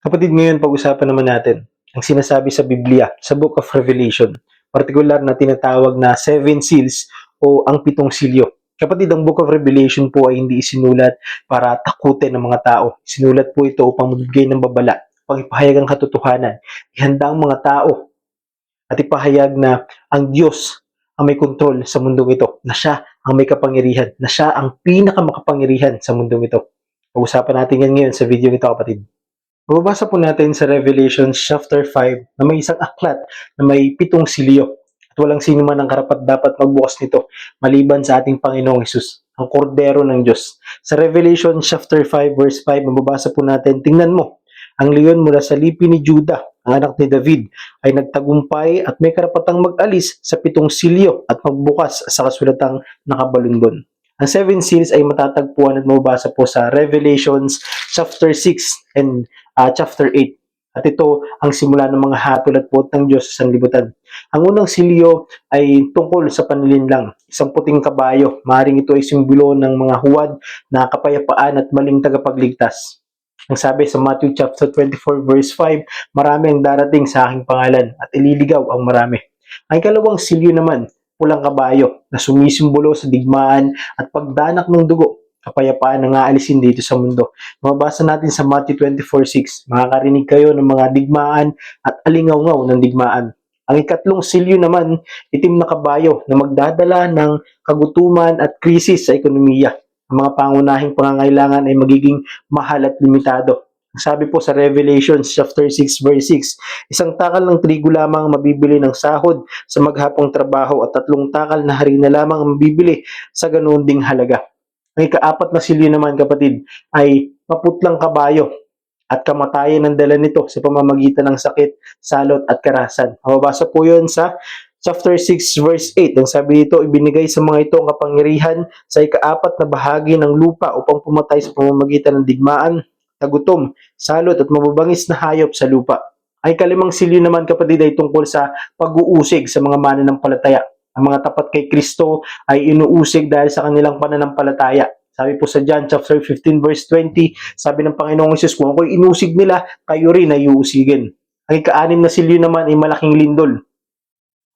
Kapatid, ngayon pag-usapan naman natin ang sinasabi sa Biblia, sa Book of Revelation, partikular na tinatawag na Seven Seals o ang Pitong Silyo. Kapatid, ang Book of Revelation po ay hindi isinulat para takutin ng mga tao. Sinulat po ito upang magbigay ng babala, upang ipahayag ang katotohanan, ihanda ang mga tao at ipahayag na ang Diyos ang may kontrol sa mundong ito, na siya ang may kapangyarihan, na siya ang pinakamakapangyarihan sa mundong ito. Pag-usapan natin yan ngayon sa video nito, kapatid. Mababasa po natin sa Revelation chapter 5 na may isang aklat na may pitong silyo at walang sino man ang karapat dapat magbukas nito maliban sa ating Panginoong Hesus, ang kordero ng Diyos. Sa Revelation chapter 5 verse 5, mababasa po natin, tingnan mo, ang leon mula sa lipi ni Judah, ang anak ni David, ay nagtagumpay at may karapatang mag-alis sa pitong silyo at magbukas sa kasulatang nakabalundon. Ang seven seals ay matatagpuan at mababasa po sa Revelations chapter 6 and chapter 8. At ito ang simula ng mga hatol at puot ng Diyos sa sanlibutan. Ang unang silyo ay tungkol sa panlilinlang, isang puting kabayo. Maaaring ito ay simbolo ng mga huwad na kapayapaan at maling tagapagligtas. Ang sabi sa Matthew chapter 24 verse 5, marami ang darating sa aking pangalan at ililigaw ang marami. Ang ikalawang silyo naman, pulang kabayo na sumisimbolo sa digmaan at pagdanak ng dugo, kapayapaan na aalisin dito sa mundo. Mababasa natin sa Matthew 24:6, makakarinig kayo ng mga digmaan at alingaw-ngaw ng digmaan. Ang ikatlong silyo naman, itim na kabayo na magdadala ng kagutuman at krisis sa ekonomiya. Ang mga pangunahing pangangailangan ay magiging mahal at limitado. Sabi po sa Revelation chapter 6 verse 6, isang takal ng trigo lamang mabibili ng sahod sa maghapong trabaho at 3 takal na harina lamang ang mabibili sa ganoon ding halaga. Ang ikaapat na silyo naman, kapatid, ay maputlang kabayo at kamatayan ang dala nito sa pamamagitan ng sakit, salot at karahasan. Mababasa po yun sa chapter 6 verse 8. Ang sabi dito, ibinigay sa mga ito ang kapangyarihan sa ikaapat na bahagi ng lupa upang pumatay sa pamamagitan ng digmaan, tagutom, salot at mababangis na hayop sa lupa. Ang ikalimang silyo naman, kapatid, ay tungkol sa pag-uusig sa mga mananampalataya. Ang mga tapat kay Kristo ay inuusig dahil sa kanilang pananampalataya. Sabi po sa John chapter 15 verse 20, sabi ng Panginoong Hesus, kung ako'y inusig nila, kayo rin ay uusigin. Ang ika-6 na silyo naman ay malaking lindol,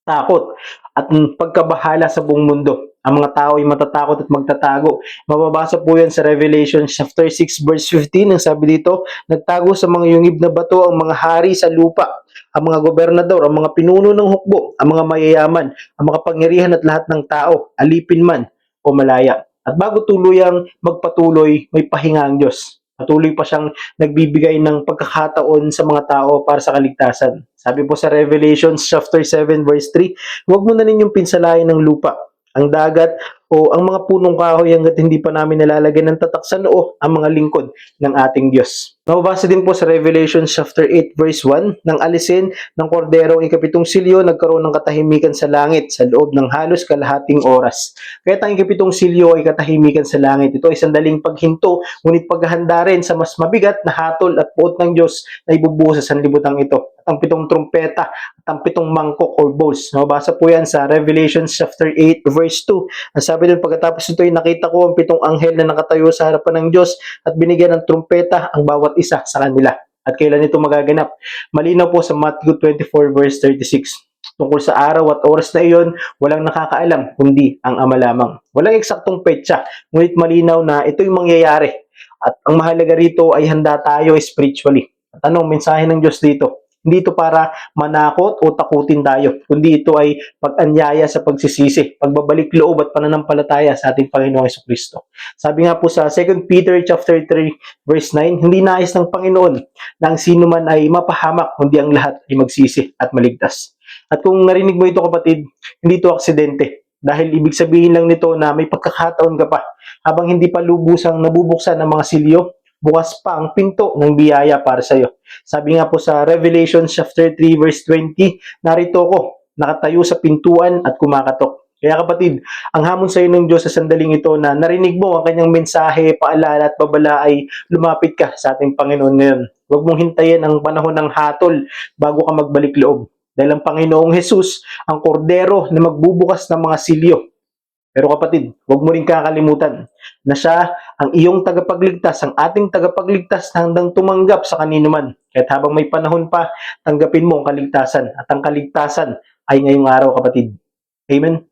takot at pagkabahala sa buong mundo. Ang mga tao ay matatakot at magtatago. Mababasa po yan sa Revelation chapter 6 verse 15. Ang sabi dito, nagtago sa mga yungib na bato ang mga hari sa lupa, ang mga gobernador, ang mga pinuno ng hukbo, ang mga mayayaman, ang mga pangyarihan at lahat ng tao, alipin man o malaya. At bago tuluyang magpatuloy, may pahinga ang Diyos. Patuloy pa siyang nagbibigay ng pagkakataon sa mga tao para sa kaligtasan. Sabi po sa Revelation chapter 7 verse 3, huwag mo na ninyong pinsalain ng lupa, ang dagat o ang mga punong kahoy hanggat hindi pa namin nalalagyan ng tatak sa noo ang mga lingkod ng ating Diyos. Mababasa din po sa Revelation chapter 8 verse 1, nang alisin ng kordero ang ikapitong silyo, nagkaroon ng katahimikan sa langit sa loob ng halos kalahating oras. Kaya ang ikapitong silyo ay katahimikan sa langit. Ito ay sandaling paghinto, ngunit paghahanda rin sa mas mabigat na hatol at puot ng Diyos na ibubuhos sa sanlibutan ito. At ang pitong trumpeta at ang pitong mangkok or bowls. Mababasa po yan sa Revelation chapter 8 verse 2. Ang sabi doon, pagkatapos nito ay nakita ko ang pitong anghel na nakatayo sa harapan ng Diyos at binigyan ng trumpeta ang bawat isa sa kanila. At kailan ito magaganap? Malinaw po sa Matthew 24 verse 36. Tungkol sa araw at oras na iyon, walang nakakaalam kundi ang Ama lamang. Walang eksaktong petsa, ngunit malinaw na ito'y mangyayari. At ang mahalaga rito ay handa tayo spiritually. At anong mensahe ng Diyos dito? Hindi ito para manakot o takutin tayo, kundi ito ay pag-anyaya sa pagsisisi, pagbabalik loob at pananampalataya sa ating Panginoong Jesucristo. Sabi nga po sa 2 Peter chapter 3 verse 9, hindi nais ng Panginoon na ang sino man ay mapahamak, kundi ang lahat ay magsisi at maligtas. At kung narinig mo ito, kapatid, hindi ito aksidente. Dahil ibig sabihin lang nito na may pagkakataon ka pa habang hindi pa lubusang nabubuksan ng mga silyo, bukas pa ang pinto ng biyaya para sa iyo. Sabi nga po sa Revelation chapter 3 verse 20, narito ko, nakatayo sa pintuan at kumakatok. Kaya kapatid, ang hamon sa iyo ng Diyos sa sandaling ito na narinig mo ang kanyang mensahe, paalala at babala ay lumapit ka sa ating Panginoon ngayon. Huwag mong hintayin ang panahon ng hatol bago ka magbalik loob. Dahil ang Panginoong Hesus, ang kordero na magbubukas ng mga silyo, Pero kapatid, huwag mo rin kakalimutan na siya ang iyong tagapagligtas, ang ating tagapagligtas na handang tumanggap sa kanino man. Kahit habang may panahon pa, tanggapin mo ang kaligtasan at ang kaligtasan ay ngayong araw kapatid. Amen?